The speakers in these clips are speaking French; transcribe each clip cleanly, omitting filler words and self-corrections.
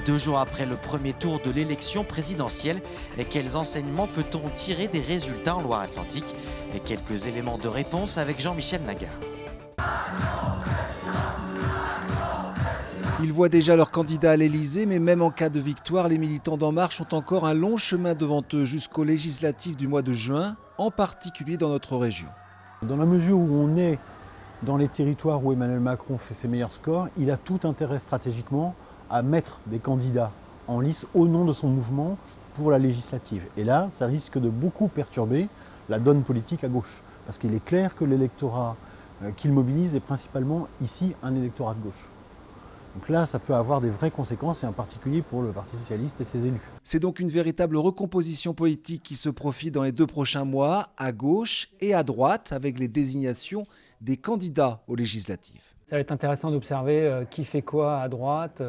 2 jours après le premier tour de l'élection présidentielle, quels enseignements peut-on tirer des résultats en Loire-Atlantique? Quelques éléments de réponse avec Jean-Michel Nagar. Ils voient déjà leur candidat à l'Elysée, mais même en cas de victoire, les militants d'En Marche ont encore un long chemin devant eux jusqu'aux législatives du mois de juin, en particulier dans notre région. Dans la mesure où on est dans les territoires où Emmanuel Macron fait ses meilleurs scores, il a tout intérêt stratégiquement à mettre des candidats en lice au nom de son mouvement pour la législative. Et là, ça risque de beaucoup perturber la donne politique à gauche. Parce qu'il est clair que l'électorat qu'il mobilise est principalement ici un électorat de gauche. Donc là, ça peut avoir des vraies conséquences, et en particulier pour le Parti socialiste et ses élus. C'est donc une véritable recomposition politique qui se profile dans les 2 prochains mois, à gauche et à droite, avec les désignations des candidats aux législatives. Ça va être intéressant d'observer qui fait quoi à droite.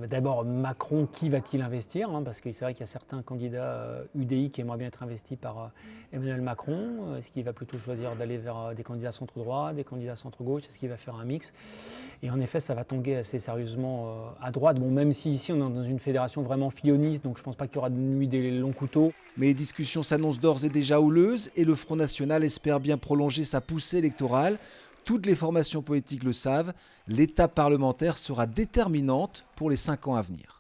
D'abord, Macron, qui va-t-il investir, parce que c'est vrai qu'il y a certains candidats UDI qui aimeraient bien être investis par Emmanuel Macron. Est-ce qu'il va plutôt choisir d'aller vers des candidats centre-droit, des candidats centre-gauche? Est-ce qu'il va faire un mix? Et en effet, ça va tanguer assez sérieusement à droite. Bon, même si ici, on est dans une fédération vraiment filloniste, donc je ne pense pas qu'il y aura de nuit des longs couteaux. Mais les discussions s'annoncent d'ores et déjà houleuses et le Front National espère bien prolonger sa poussée électorale. Toutes les formations politiques le savent, l'étape parlementaire sera déterminante pour les 5 ans à venir.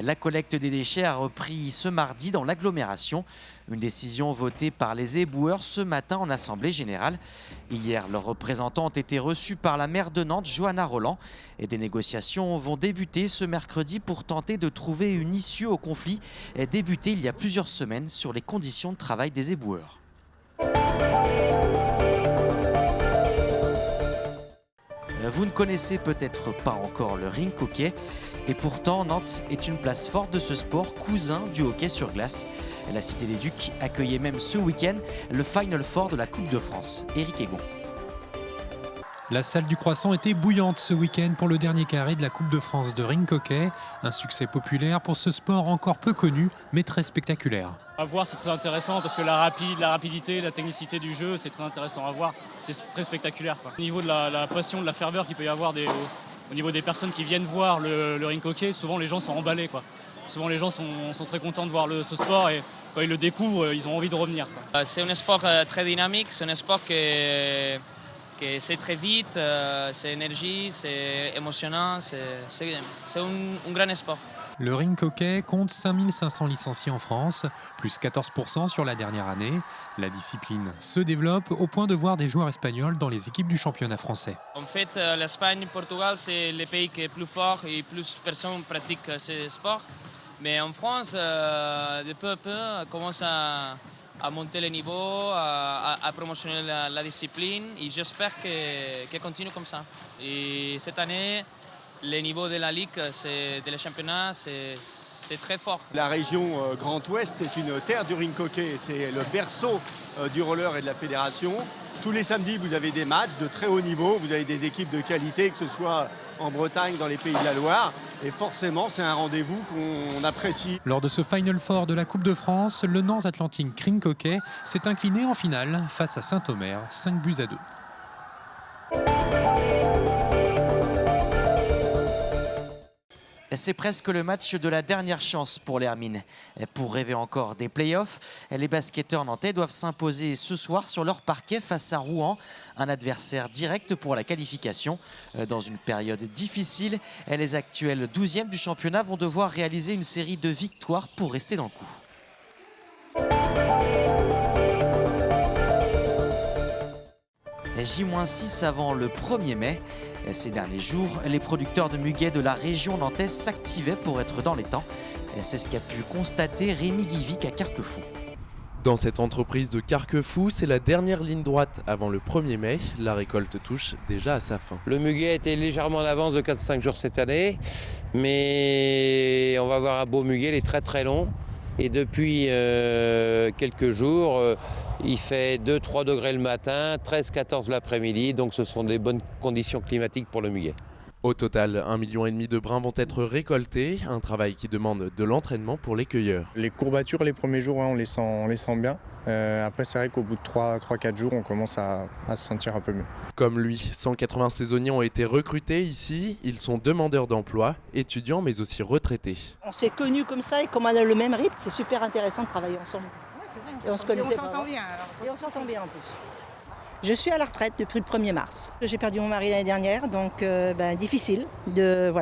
La collecte des déchets a repris ce mardi dans l'agglomération. Une décision votée par les éboueurs ce matin en Assemblée générale. Hier, leurs représentants ont été reçus par la maire de Nantes, Johanna Roland. Et des négociations vont débuter ce mercredi pour tenter de trouver une issue au conflit débuté il y a plusieurs semaines sur les conditions de travail des éboueurs. Vous ne connaissez peut-être pas encore le rink hockey. Et pourtant, Nantes est une place forte de ce sport, cousin du hockey sur glace. La Cité des Ducs accueillait même ce week-end le Final Four de la Coupe de France. Éric Egon. La salle du Croissant était bouillante ce week-end pour le dernier carré de la Coupe de France de rink hockey. Un succès populaire pour ce sport encore peu connu, mais très spectaculaire. À voir, c'est très intéressant parce que la rapidité, la technicité du jeu, c'est très intéressant à voir. C'est très spectaculaire, quoi. Au niveau de la passion, de la ferveur qu'il peut y avoir au niveau des personnes qui viennent voir le rink hockey, souvent les gens sont emballés, quoi. Souvent les gens sont très contents de voir ce sport et quand ils le découvrent, ils ont envie de revenir, quoi. C'est un sport très dynamique, c'est un sport qui c'est très vite, c'est énergie, c'est émotionnant, c'est un grand sport. Le rink hockey compte 5500 licenciés en France, plus 14% sur la dernière année. La discipline se développe au point de voir des joueurs espagnols dans les équipes du championnat français. En fait, l'Espagne et le Portugal, c'est les pays qui sont plus forts et plus personnes pratiquent ce sport. Mais en France, de peu à peu, on commence à monter le niveau, à promotionner la discipline et j'espère qu'elle continue comme ça. Et cette année, le niveau de la Ligue, de la championnat, c'est très fort. La région Grand Ouest, c'est une terre du rink hockey, c'est le berceau du roller et de la fédération. Tous les samedis, vous avez des matchs de très haut niveau, vous avez des équipes de qualité, que ce soit en Bretagne, dans les Pays de la Loire. Et forcément, c'est un rendez-vous qu'on apprécie. Lors de ce Final Four de la Coupe de France, le Nantes Atlantique Rink Hockey s'est incliné en finale face à Saint-Omer, 5-2. C'est presque le match de la dernière chance pour les Hermines. Pour rêver encore des playoffs, les basketteurs nantais doivent s'imposer ce soir sur leur parquet face à Rouen, un adversaire direct pour la qualification. Dans une période difficile, les actuels 12e du championnat vont devoir réaliser une série de victoires pour rester dans le coup. J-6 avant le 1er mai. Ces derniers jours, les producteurs de muguet de la région nantaise s'activaient pour être dans les temps. C'est ce qu'a pu constater Rémi Guivic à Carquefou. Dans cette entreprise de Carquefou, c'est la dernière ligne droite avant le 1er mai. La récolte touche déjà à sa fin. Le muguet était légèrement en avance de 4-5 jours cette année, mais on va avoir un beau muguet, il est très très long. Et depuis quelques jours, il fait 2-3 degrés le matin, 13-14 l'après-midi, donc ce sont des bonnes conditions climatiques pour le muguet. Au total, 1,5 million de brins vont être récoltés, un travail qui demande de l'entraînement pour les cueilleurs. Les courbatures, les premiers jours, on les sent bien. Après, c'est vrai qu'au bout de 3-4 jours, on commence à se sentir un peu mieux. Comme lui, 180 saisonniers ont été recrutés ici. Ils sont demandeurs d'emploi, étudiants mais aussi retraités. On s'est connus comme ça et comme on a le même rythme, c'est super intéressant de travailler ensemble. Ouais, c'est vrai, Et on se connaissait s'entend bien. Alors. Et on s'entend bien en plus. Je suis à la retraite depuis le 1er mars. J'ai perdu mon mari l'année dernière, donc difficile de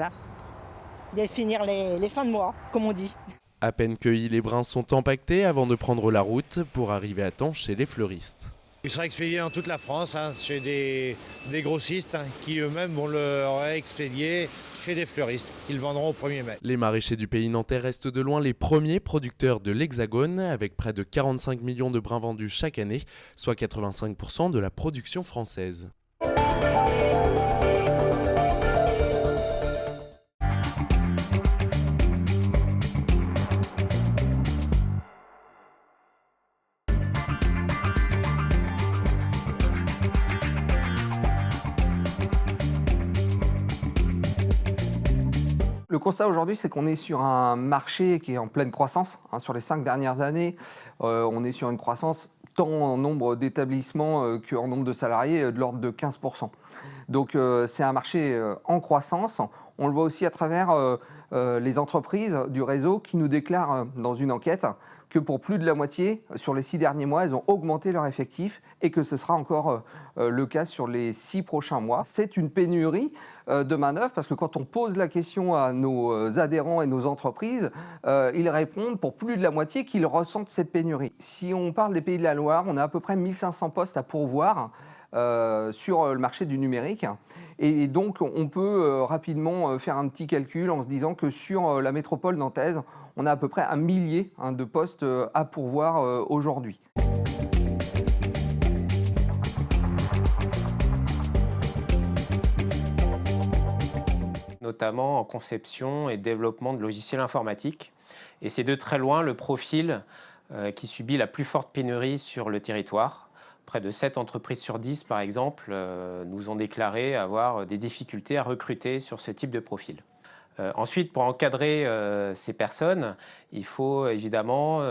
finir les fins de mois, comme on dit. À peine cueillis, les brins sont empaquetés avant de prendre la route pour arriver à temps chez les fleuristes. Il sera expédié dans toute la France, chez des grossistes qui eux-mêmes vont le expédier chez des fleuristes qui le vendront au 1er mai. Les maraîchers du pays nantais restent de loin les premiers producteurs de l'Hexagone, avec près de 45 millions de brins vendus chaque année, soit 85% de la production française. Le constat aujourd'hui, c'est qu'on est sur un marché qui est en pleine croissance. Sur les 5 dernières années, on est sur une croissance tant en nombre d'établissements qu'en nombre de salariés de l'ordre de 15%. Donc c'est un marché en croissance. On le voit aussi à travers les entreprises du réseau qui nous déclarent dans une enquête que pour plus de la moitié, sur les 6 derniers mois, elles ont augmenté leur effectif et que ce sera encore le cas sur les 6 prochains mois. C'est une pénurie de main-d'œuvre parce que quand on pose la question à nos adhérents et nos entreprises, ils répondent pour plus de la moitié qu'ils ressentent cette pénurie. Si on parle des Pays de la Loire, on a à peu près 1500 postes à pourvoir sur le marché du numérique. Et donc, on peut rapidement faire un petit calcul en se disant que sur la métropole nantaise, on a à peu près 1 millier de postes à pourvoir aujourd'hui. Notamment en conception et développement de logiciels informatiques. Et c'est de très loin le profil qui subit la plus forte pénurie sur le territoire. Près de 7 entreprises sur 10, par exemple, nous ont déclaré avoir des difficultés à recruter sur ce type de profil. Ensuite, pour encadrer ces personnes, il faut évidemment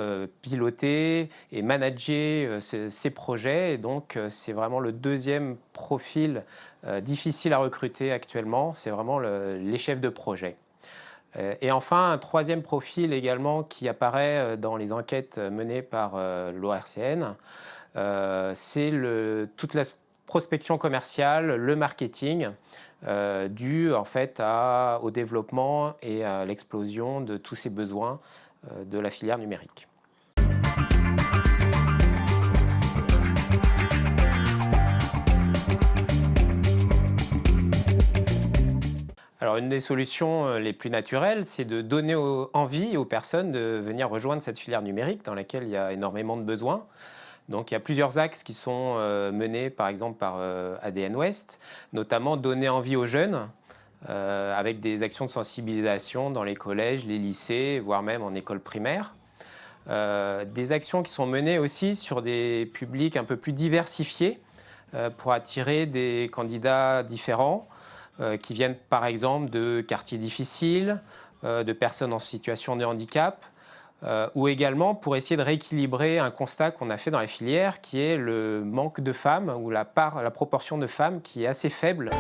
piloter et manager ces projets. Et donc, c'est vraiment le deuxième profil difficile à recruter actuellement, c'est vraiment les chefs de projet. Et enfin, un troisième profil également qui apparaît dans les enquêtes menées par l'ORCN, c'est toute la prospection commerciale, le marketing, dû en fait au développement et à l'explosion de tous ces besoins de la filière numérique. Alors une des solutions les plus naturelles, c'est de donner envie aux personnes de venir rejoindre cette filière numérique dans laquelle il y a énormément de besoins. Donc il y a plusieurs axes qui sont menés par exemple par ADN Ouest, notamment donner envie aux jeunes avec des actions de sensibilisation dans les collèges, les lycées, voire même en école primaire. Des actions qui sont menées aussi sur des publics un peu plus diversifiés pour attirer des candidats différents qui viennent par exemple de quartiers difficiles, de personnes en situation de handicap, ou également pour essayer de rééquilibrer un constat qu'on a fait dans la filière qui est le manque de femmes ou la proportion de femmes qui est assez faible.